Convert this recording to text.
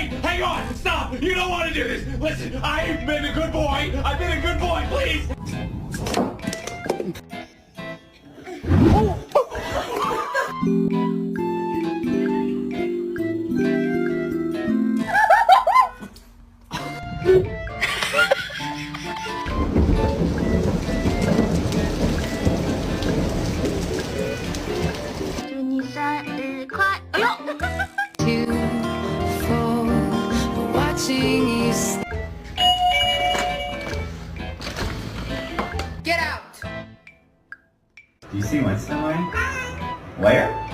hang on, stop. You don't want to do this. Listen, I've been a good boy. I've been a good boy, please. Get out! Do you see Winston wearing? Where?